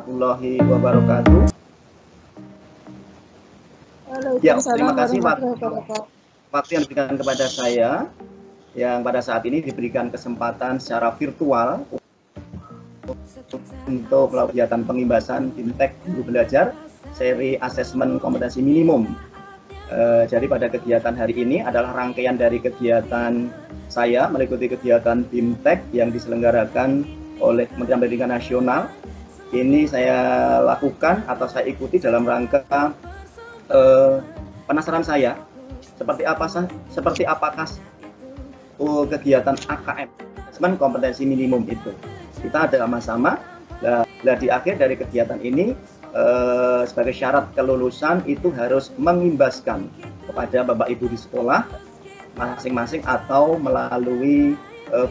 warahmatullahi wabarakatuh. Ya, terima kasih waktu yang diberikan kepada saya, yang pada saat ini diberikan kesempatan secara virtual untuk melakukan kegiatan pengimbasan Bimtek Guru Belajar seri asesmen kompetensi minimum. Jadi pada kegiatan hari ini adalah rangkaian dari kegiatan saya mengikuti kegiatan Bimtek yang diselenggarakan oleh Kementerian Pendidikan Nasional. Ini saya lakukan atau saya ikuti dalam rangka penasaran saya seperti apakah kegiatan AKM, asesmen kompetensi minimum itu. Kita ada sama-sama. Nah, di akhir dari kegiatan ini sebagai syarat kelulusan itu harus mengimbaskan kepada Bapak Ibu di sekolah masing-masing atau melalui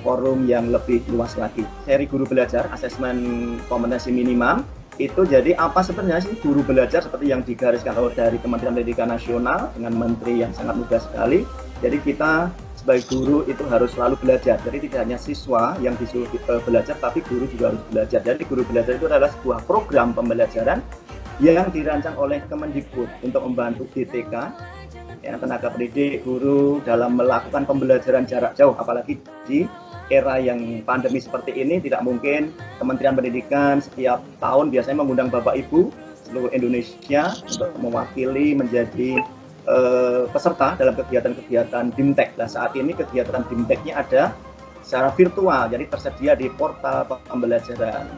forum yang lebih luas lagi. Seri guru belajar asesmen kompetensi minimum itu jadi apa sebenarnya sih guru belajar seperti yang digariskan oleh dari Kementerian Pendidikan Nasional dengan menteri yang sangat mudah sekali. Jadi kita sebagai guru itu harus selalu belajar. Jadi tidak hanya siswa yang disuruh belajar, tapi guru juga harus belajar. Jadi guru belajar itu adalah sebuah program pembelajaran yang dirancang oleh Kemendikbud untuk membantu DTK, ya, tenaga pendidik, guru dalam melakukan pembelajaran jarak jauh. Apalagi di era yang pandemi seperti ini, tidak mungkin Kementerian Pendidikan setiap tahun biasanya mengundang Bapak Ibu seluruh Indonesia untuk mewakili menjadi peserta dalam kegiatan-kegiatan Bimtek. Nah, saat ini kegiatan Bimteknya ada secara virtual, jadi tersedia di portal pembelajaran.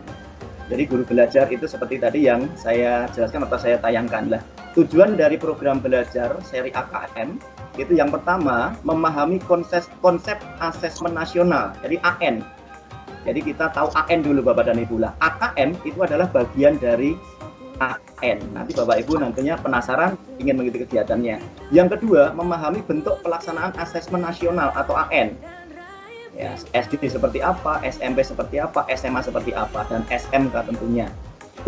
Jadi guru belajar itu seperti tadi yang saya jelaskan atau saya tayangkan. Lah, tujuan dari program belajar seri AKM itu yang pertama memahami konsep asesmen nasional, jadi AN. Jadi kita tahu AN dulu Bapak dan Ibu lah. AKM itu adalah bagian dari AN. Nanti Bapak Ibu nantinya penasaran ingin mengikuti kegiatannya. Yang kedua, memahami bentuk pelaksanaan asesmen nasional atau AN. Ya, SD seperti apa, SMP seperti apa, SMA seperti apa, dan SMK tentunya.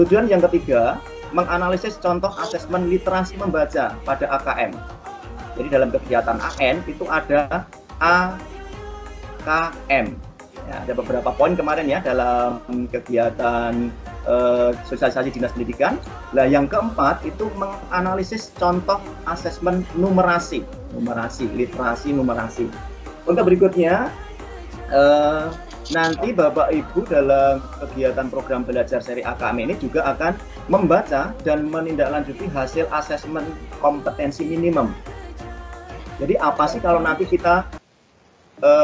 Tujuan yang ketiga, menganalisis contoh asesmen literasi membaca pada AKM. Jadi dalam kegiatan AN itu ada AKM. Ya, ada beberapa poin kemarin ya dalam kegiatan sosialisasi dinas pendidikan. Nah, yang keempat itu menganalisis contoh asesmen numerasi, literasi numerasi. Untuk berikutnya nanti Bapak Ibu dalam kegiatan program belajar seri AKM ini juga akan membaca dan menindaklanjuti hasil asesmen kompetensi minimum. Jadi apa sih kalau nanti kita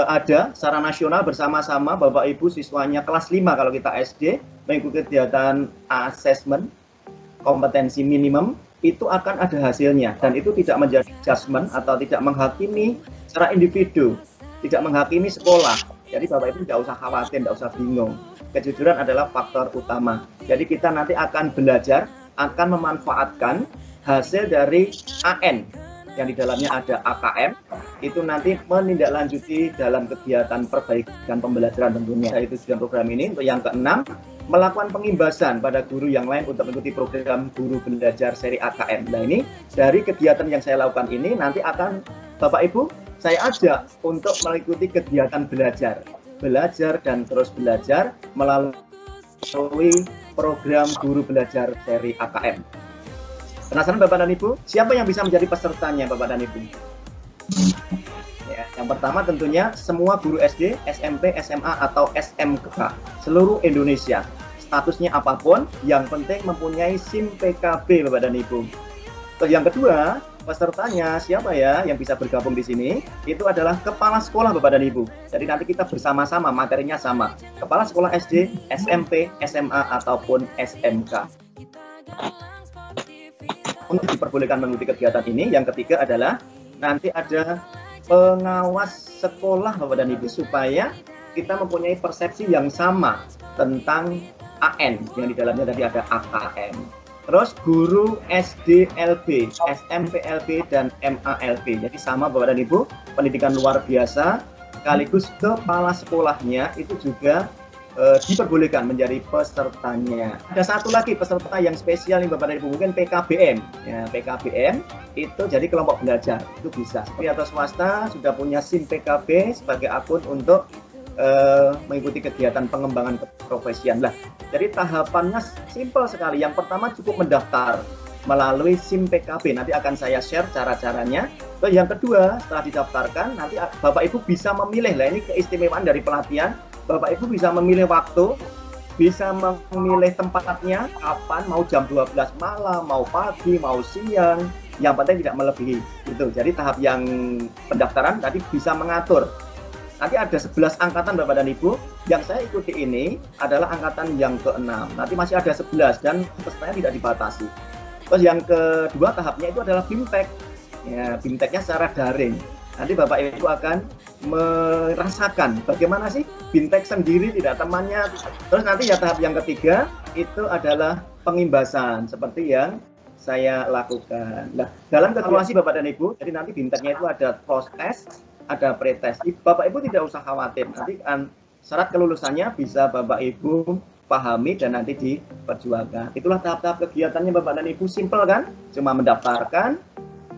ada secara nasional bersama-sama Bapak Ibu siswanya kelas 5 kalau kita SD mengikuti kegiatan asesmen kompetensi minimum, itu akan ada hasilnya dan itu tidak menjadi judgement atau tidak menghakimi secara individu, tidak menghakimi sekolah. Jadi Bapak Ibu tidak usah khawatir, tidak usah bingung. Kejujuran adalah faktor utama. Jadi kita nanti akan belajar, akan memanfaatkan hasil dari AN yang di dalamnya ada AKM, itu nanti menindaklanjuti dalam kegiatan perbaikan pembelajaran tentunya. Itu tujuan program ini. Untuk yang keenam, melakukan pengimbasan pada guru yang lain untuk mengikuti program guru belajar seri AKM. Nah, ini dari kegiatan yang saya lakukan ini nanti akan Bapak Ibu saya ajak untuk mengikuti kegiatan belajar dan terus belajar melalui program guru belajar seri AKM. Penasaran Bapak dan Ibu? Siapa yang bisa menjadi pesertanya Bapak dan Ibu? Ya, yang pertama tentunya semua guru SD, SMP, SMA, atau SMK seluruh Indonesia. Statusnya apapun, yang penting mempunyai SIM PKB Bapak dan Ibu. Terus yang kedua, pesertanya siapa ya yang bisa bergabung di sini? Itu adalah kepala sekolah Bapak dan Ibu. Jadi nanti kita bersama-sama, materinya sama. Kepala sekolah SD, SMP, SMA, ataupun SMK. Untuk diperbolehkan mengikuti kegiatan ini. Yang ketiga adalah nanti ada pengawas sekolah Bapak dan Ibu supaya kita mempunyai persepsi yang sama tentang AN yang di dalamnya tadi ada AKM. Terus guru SD LB, SMP LB, dan MA LB. Jadi sama Bapak dan Ibu, pendidikan luar biasa sekaligus kepala sekolahnya itu juga diperbolehkan menjadi pesertanya. Ada satu lagi peserta yang spesial nih Bapak dan Ibu, mungkin PKBM. Ya, PKBM itu jadi kelompok belajar, itu bisa. Seperti atau swasta sudah punya SIM PKB sebagai akun untuk mengikuti kegiatan pengembangan keprofesian. Lah, jadi tahapannya simpel sekali. Yang pertama cukup mendaftar melalui SIM PKB. Nanti akan saya share cara-caranya. Terus yang kedua, setelah didaftarkan, nanti Bapak Ibu bisa memilih. Lah, ini keistimewaan dari pelatihan. Bapak Ibu bisa memilih waktu, bisa memilih tempatnya, kapan, mau jam 12 malam, mau pagi, mau siang, yang penting tidak melebihi. Gitu. Jadi tahap yang pendaftaran tadi bisa mengatur. Nanti ada 11 angkatan Bapak dan Ibu, yang saya ikuti ini adalah angkatan yang ke-6. Nanti masih ada 11 dan pesertanya tidak dibatasi. Terus yang kedua tahapnya itu adalah BIMTEK. Ya, BIMTEK-nya secara daring. Nanti Bapak Ibu akan merasakan bagaimana sih BIMTEK sendiri, tidak temannya. Terus nanti ya tahap yang ketiga itu adalah pengimbasan seperti yang saya lakukan. Nah, dalam evaluasi Bapak dan Ibu, jadi nanti BIMTEK-nya itu ada post-test, ada pre-test. Bapak Ibu tidak usah khawatir. Nanti syarat kelulusannya bisa Bapak Ibu pahami dan nanti diperjuangkan.Itulah tahap-tahap kegiatannya Bapak dan Ibu, simple kan? Cuma mendaftarkan,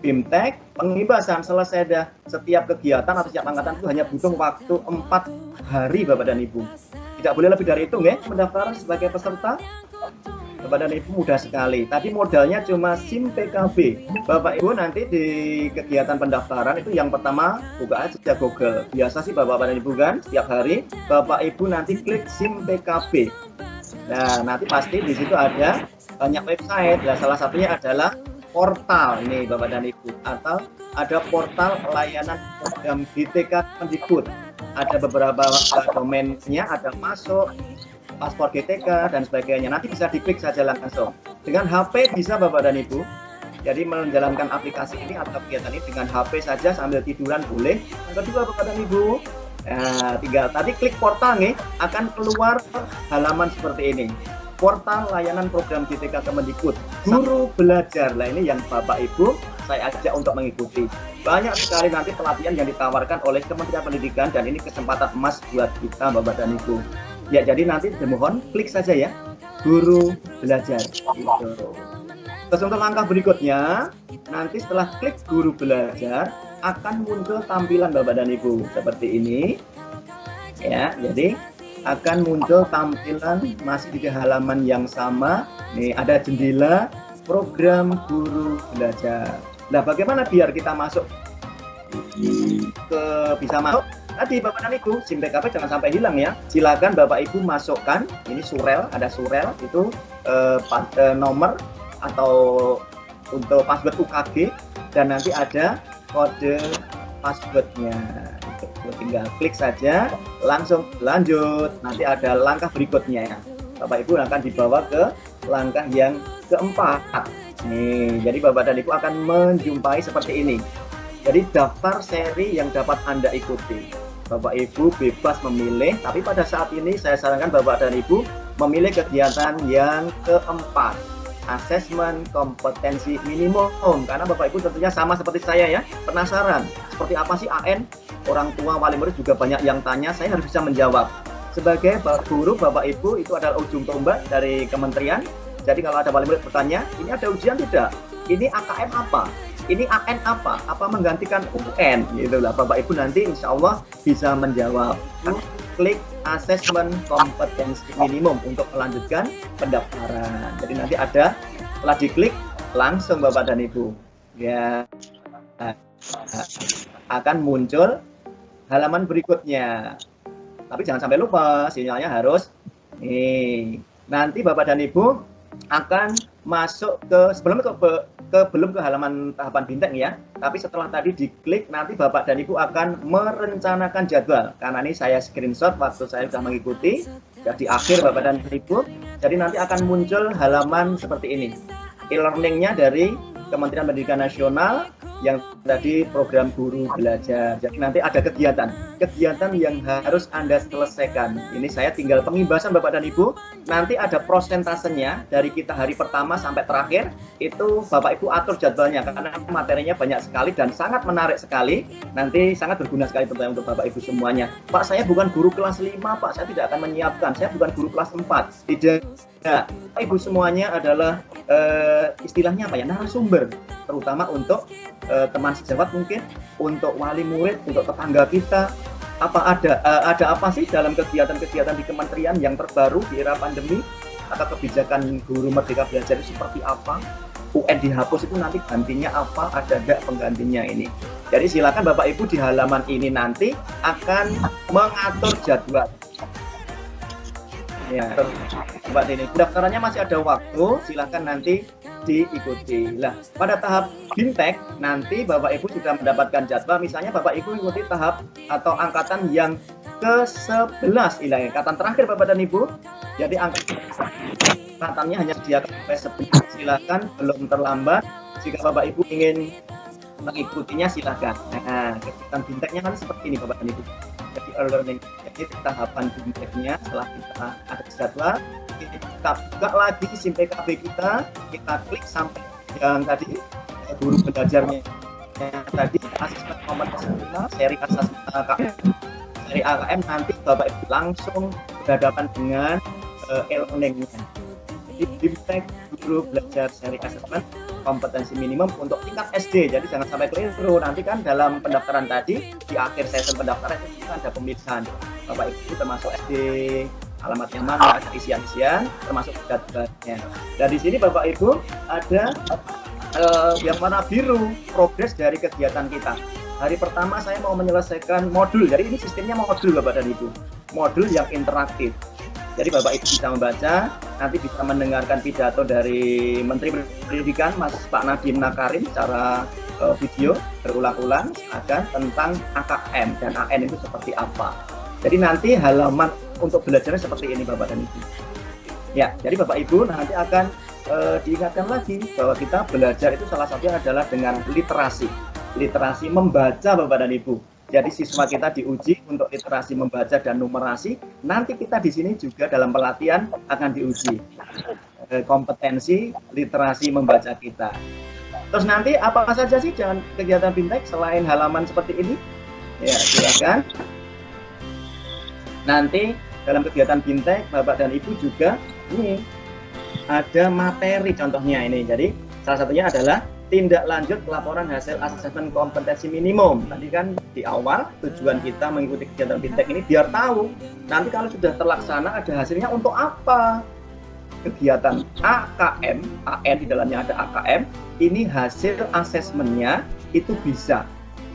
BIMTEK, pengimbasan, selesai dah. Setiap kegiatan atau setiap angkatan itu hanya butuh waktu 4 hari Bapak dan Ibu. Tidak boleh lebih dari itu, nggak? Pendaftaran sebagai peserta Bapak dan Ibu mudah sekali. Tadi modalnya cuma SIM PKB. Bapak Ibu nanti di kegiatan pendaftaran itu yang pertama buka aja Google. Biasa sih Bapak dan Ibu kan, setiap hari Bapak Ibu nanti klik SIM PKB. Nah, nanti pasti di situ ada banyak website. Nah, salah satunya adalah portal ini Bapak dan Ibu, atau ada portal layanan program GTK Kemendikbud. Ada beberapa domainnya, ada masuk, paspor GTK dan sebagainya. Nanti bisa diklik saja langsung. Dengan HP bisa Bapak dan Ibu. Jadi menjalankan aplikasi ini atau kegiatan ini dengan HP saja sambil tiduran boleh. Yang kedua Bapak dan Ibu, tinggal tadi klik portal nih, akan keluar halaman seperti ini. Portal layanan program GTK Kemendikbud, guru belajar. Nah, ini yang Bapak Ibu saya ajak untuk mengikuti. Banyak sekali nanti pelatihan yang ditawarkan oleh Kementerian Pendidikan dan ini kesempatan emas buat kita Bapak dan Ibu. Ya, jadi nanti dimohon klik saja ya, guru belajar. Gitu. Terus untuk langkah berikutnya, nanti setelah klik guru belajar akan muncul tampilan Bapak dan Ibu seperti ini. Ya, jadi akan muncul tampilan masih di halaman yang sama. Nih ada jendela program guru belajar. Nah, bagaimana biar kita masuk bisa masuk? Tadi Bapak dan Ibu, SIM PKB jangan sampai hilang ya. Silakan Bapak Ibu masukkan. Ini surel, ada surel itu nomor atau untuk password UKG dan nanti ada kode passwordnya. Tinggal klik saja, langsung lanjut. Nanti ada langkah berikutnya ya. Bapak Ibu akan dibawa ke langkah yang keempat. Nih, jadi Bapak dan Ibu akan menjumpai seperti ini. Jadi daftar seri yang dapat Anda ikuti. Bapak Ibu bebas memilih, tapi pada saat ini saya sarankan Bapak dan Ibu memilih kegiatan yang keempat, asesmen kompetensi minimum. Karena Bapak Ibu tentunya sama seperti saya ya, penasaran seperti apa sih AN. Orang tua wali murid juga banyak yang tanya, saya harus bisa menjawab. Sebagai guru Bapak Ibu itu adalah ujung tombak dari kementerian. Jadi kalau ada wali murid bertanya, ini ada ujian tidak? Ini AKM apa? Ini AN apa? Apa menggantikan UN? Gitulah Bapak Ibu nanti insya Allah bisa menjawab. Klik asesmen kompetensi minimum untuk melanjutkan pendaftaran. Jadi nanti ada, setelah diklik langsung Bapak dan Ibu ya akan muncul halaman berikutnya. Tapi jangan sampai lupa sinyalnya harus nih. Nanti Bapak dan Ibu akan masuk ke belum ke halaman tahapan BIMTEK ya. Tapi setelah tadi diklik nanti Bapak dan Ibu akan merencanakan jadwal. Karena ini saya screenshot waktu saya sudah mengikuti. Di akhir Bapak dan Ibu. Jadi nanti akan muncul halaman seperti ini. E-learningnya dari Kementerian Pendidikan Nasional yang tadi program guru belajar. Jadi nanti ada kegiatan yang harus Anda selesaikan. Ini saya tinggal pengimbasan Bapak dan Ibu. Nanti ada prosentasenya dari kita hari pertama sampai terakhir. Itu Bapak Ibu atur jadwalnya karena materinya banyak sekali dan sangat menarik sekali. Nanti sangat berguna sekali tentunya untuk Bapak Ibu semuanya. Pak, saya bukan guru kelas 5, Pak. Saya tidak akan menyiapkan. Saya bukan guru kelas 4. Tidak. Nah, Ibu semuanya adalah istilahnya apa ya, narasumber, terutama untuk teman sejawat mungkin, untuk wali murid, untuk tetangga kita, ada apa sih dalam kegiatan-kegiatan di kementerian yang terbaru di era pandemi, atau kebijakan guru merdeka belajar itu seperti apa, UN dihapus itu nanti gantinya apa, ada nggak penggantinya ini. Jadi silakan Bapak Ibu di halaman ini nanti akan mengatur jadwal. Ya, Mbak Dini, pendaftarannya masih ada waktu, silakan nanti diikuti. Lah, pada tahap Bintek nanti Bapak Ibu sudah mendapatkan jadwal. Misalnya Bapak Ibu ikuti tahap atau angkatan yang ke-11, angkatan terakhir Bapak dan Ibu. Jadi angkatannya hanya disediakan sampai 11. Silakan, belum terlambat. Jika Bapak Ibu ingin mengikutinya silakan. Nah, kegiatan Binteknya kan seperti ini Bapak dan Ibu. Jadi learning, jadi tahapan Binteknya setelah kita ada jadwal, kita buka lagi SIM PKB kita klik sampai yang tadi guru belajarnya tadi asesmen kompetensi 5 seri asesmen AKM, seri AKM nanti Bapak Ibu langsung berhadapan dengan e-learning-nya. Jadi Bintek guru belajar seri asesmen kompetensi minimum untuk tingkat SD. Jadi jangan sampai keliru, nanti kan dalam pendaftaran tadi di akhir sesi pendaftaran itu ada pemilihan Bapak Ibu termasuk SD, alamatnya mana, ada isian-isian termasuk jadwalnya. Dan di sini Bapak Ibu ada yang warna biru, progres dari kegiatan kita. Hari pertama saya mau menyelesaikan modul, jadi ini sistemnya modul Bapak dan Ibu, modul yang interaktif. Jadi Bapak Ibu bisa membaca, nanti bisa mendengarkan pidato dari Menteri Pendidikan Mas Pak Nadiem Makarim secara video berulang-ulang akan tentang AKM dan AN itu seperti apa. Jadi nanti halaman untuk belajarnya seperti ini Bapak dan Ibu. Ya, jadi Bapak Ibu nanti akan diingatkan lagi bahwa kita belajar itu salah satunya adalah dengan literasi. Literasi membaca Bapak dan Ibu. Jadi siswa kita diuji untuk literasi membaca dan numerasi. Nanti kita di sini juga dalam pelatihan akan diuji kompetensi literasi membaca kita. Terus nanti apa saja sih dengan kegiatan Bintek selain halaman seperti ini? Ya, silakan. Nanti dalam kegiatan Bintek Bapak dan Ibu juga ini ada materi contohnya ini. Jadi salah satunya adalah tindak lanjut laporan hasil asesmen kompetensi minimum. Tadi kan di awal tujuan kita mengikuti kegiatan Bintek ini biar tahu nanti kalau sudah terlaksana ada hasilnya untuk apa. Kegiatan AKM, AN di dalamnya ada AKM, ini hasil asesmennya itu bisa.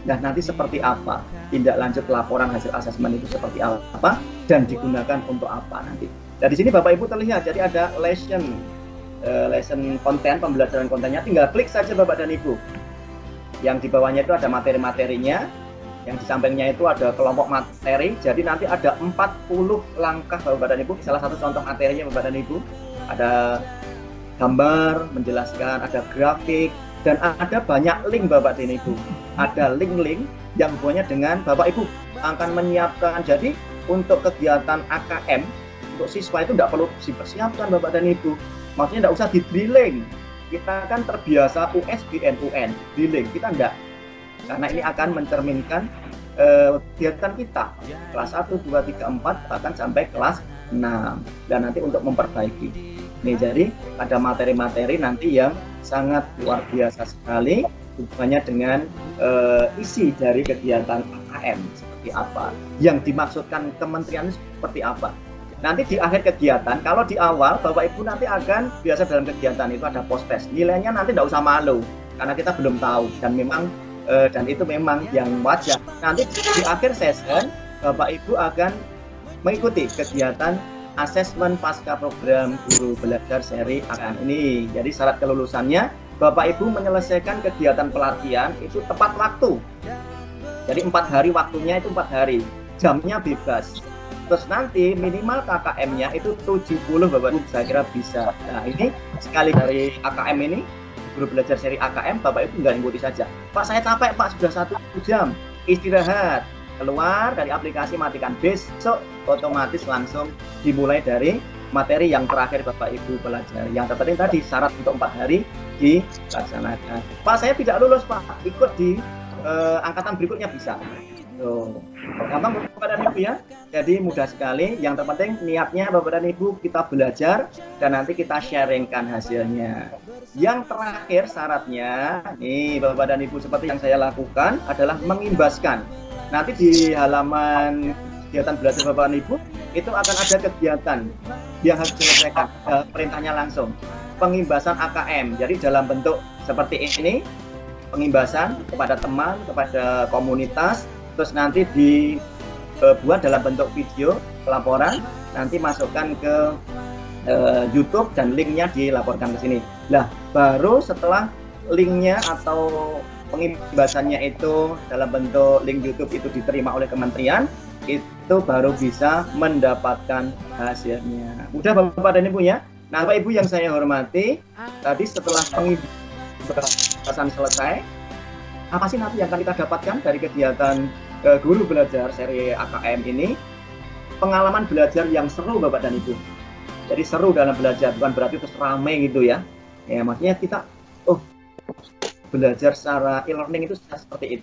Nah, nanti seperti apa? Tindak lanjut laporan hasil asesmen itu seperti apa dan digunakan untuk apa nanti. Dan di sini Bapak Ibu terlihat jadi ada lesson konten, pembelajaran kontennya, tinggal klik saja Bapak dan Ibu. Yang di bawahnya itu ada materi-materinya, yang di sampingnya itu ada kelompok materi. Jadi nanti ada 40 langkah Bapak dan Ibu. Salah satu contoh materinya Bapak dan Ibu, ada gambar menjelaskan, ada grafik, dan ada banyak link Bapak dan Ibu. Ada link-link yang hubungannya dengan Bapak Ibu akan menyiapkan. Jadi untuk kegiatan AKM untuk siswa itu tidak perlu dipersiapkan Bapak dan Ibu. Maksudnya tidak usah di drilling. Kita kan terbiasa USBN, UN, drilling. Kita enggak. Karena ini akan mencerminkan kegiatan kita. Kelas 1, 2, 3, 4, bahkan sampai kelas 6. Dan nanti untuk memperbaiki. Nih, jadi ada materi-materi nanti yang sangat luar biasa sekali. Hubungannya dengan isi dari kegiatan AKM. Seperti apa. Yang dimaksudkan kementerian seperti apa. Nanti di akhir kegiatan, kalau di awal Bapak Ibu nanti akan biasa dalam kegiatan itu ada post test. Nilainya nanti tidak usah malu karena kita belum tahu dan itu memang yang wajar. Nanti di akhir session Bapak Ibu akan mengikuti kegiatan asesmen pasca program guru belajar seri AKM ini. Jadi syarat kelulusannya Bapak Ibu menyelesaikan kegiatan pelatihan itu tepat waktu. Jadi 4 hari waktunya itu 4 hari, jamnya bebas. Terus nanti minimal KKM-nya itu 70 Bapak Ibu, saya kira bisa. Nah ini sekali dari AKM ini, guru belajar seri AKM, Bapak Ibu nggak ikuti saja. Pak saya capek Pak, sudah 1 jam, istirahat. Keluar dari aplikasi, matikan. Besok otomatis langsung dimulai dari materi yang terakhir Bapak Ibu pelajari. Yang terpenting tadi syarat untuk 4 hari dilaksanakan. Pak saya tidak lulus Pak, ikut di angkatan berikutnya bisa. Tuh, gampang Bapak dan Ibu ya. Jadi mudah sekali. Yang terpenting niatnya Bapak dan Ibu kita belajar dan nanti kita sharingkan hasilnya. Yang terakhir syaratnya, nih Bapak dan Ibu seperti yang saya lakukan adalah mengimbaskan. nanti di halaman kegiatan belajar Bapak dan Ibu itu akan ada kegiatan yang harus diselesaikan, perintahnya langsung pengimbasan AKM. Jadi dalam bentuk seperti ini, pengimbasan kepada teman, kepada komunitas, terus nanti dibuat dalam bentuk video laporan, nanti masukkan ke YouTube dan linknya dilaporkan ke sini. Nah, baru setelah linknya atau pengimbasannya itu dalam bentuk link YouTube itu diterima oleh kementerian, itu baru bisa mendapatkan hasilnya. Udah Bapak dan Ibu ya. Nah, Bapak Ibu yang saya hormati, tadi setelah pengimbasan selesai, apa sih nanti yang akan kita dapatkan dari kegiatan guru belajar seri AKM ini? Pengalaman belajar yang seru Bapak dan Ibu. Jadi seru dalam belajar, bukan berarti terus ramai gitu ya. Ya maksudnya kita belajar secara e-learning itu seperti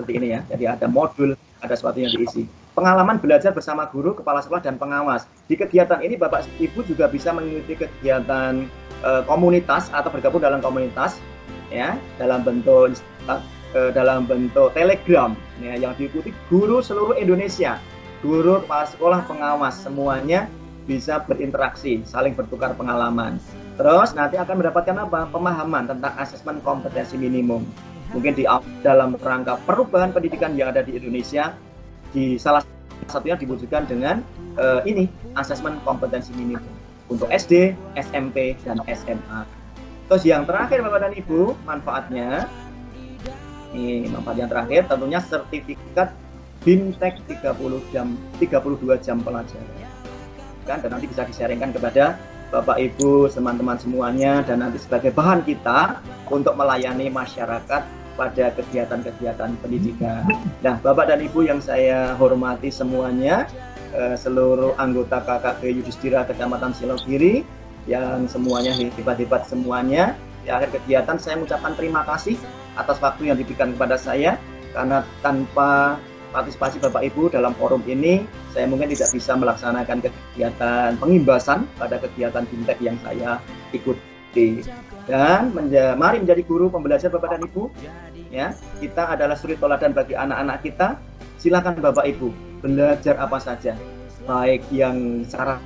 ini ya. Jadi ada modul, ada sesuatu yang diisi. Pengalaman belajar bersama guru, kepala sekolah dan pengawas. Di kegiatan ini Bapak Ibu juga bisa mengikuti kegiatan komunitas atau bergabung dalam komunitas ya, dalam bentuk Telegram ya, yang diikuti guru seluruh Indonesia. Guru, kepala sekolah, pengawas semuanya bisa berinteraksi, saling bertukar pengalaman. Terus nanti akan mendapatkan apa? Pemahaman tentang asesmen kompetensi minimum. Mungkin dalam rangka perubahan pendidikan yang ada di Indonesia, di salah satunya diwujudkan dengan ini, asesmen kompetensi minimum untuk SD, SMP, dan SMA. Terus yang terakhir Bapak dan Ibu, manfaatnya, ini manfaat yang terakhir tentunya sertifikat BIMTEK 32 jam pelajaran. Dan nanti bisa di-sharingkan kepada Bapak Ibu, teman-teman semuanya, dan nanti sebagai bahan kita untuk melayani masyarakat pada kegiatan-kegiatan pendidikan. Nah, Bapak dan Ibu yang saya hormati semuanya, seluruh anggota KKP Yudhistira Kecamatan Silogiri, yang semuanya hebat-hebat semuanya. Di akhir kegiatan saya mengucapkan terima kasih atas waktu yang diberikan kepada saya, karena tanpa partisipasi Bapak Ibu dalam forum ini, saya mungkin tidak bisa melaksanakan kegiatan pengimbasan pada kegiatan BIMTEK yang saya ikuti. Dan mari menjadi guru pembelajar Bapak dan Ibu. Ya, kita adalah suri toladan bagi anak-anak kita. Silakan Bapak Ibu belajar apa saja, baik yang secara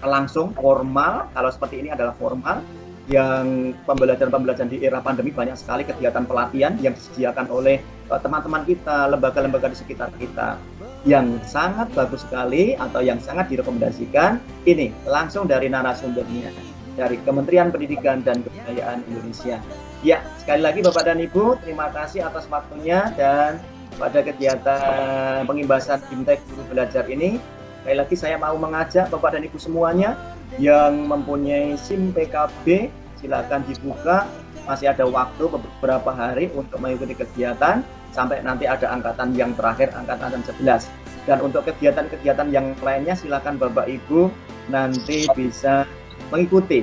langsung formal, kalau seperti ini adalah formal. Yang pembelajaran di era pandemi banyak sekali kegiatan pelatihan yang disediakan oleh teman-teman kita, lembaga-lembaga di sekitar kita, yang sangat bagus sekali atau yang sangat direkomendasikan. Ini langsung dari narasumbernya, dari Kementerian Pendidikan dan Kebudayaan Indonesia. Ya, sekali lagi Bapak dan Ibu, terima kasih atas waktunya, dan pada kegiatan pengimbasan BIMTEK Guru Belajar ini, sekali lagi saya mau mengajak Bapak dan Ibu semuanya yang mempunyai SIM PKB, silakan dibuka, masih ada waktu beberapa hari untuk mengikuti kegiatan sampai nanti ada angkatan yang terakhir, angkatan 11. Dan untuk kegiatan-kegiatan yang lainnya silakan Bapak Ibu nanti bisa mengikuti.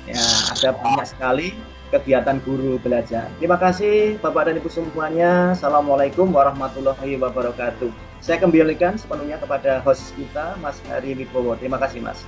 Ya, ada banyak sekali kegiatan guru belajar. Terima kasih Bapak dan Ibu semuanya. Assalamualaikum warahmatullahi wabarakatuh. Saya kembalikan sepenuhnya kepada host kita, Mas Hari Wibowo. Terima kasih Mas.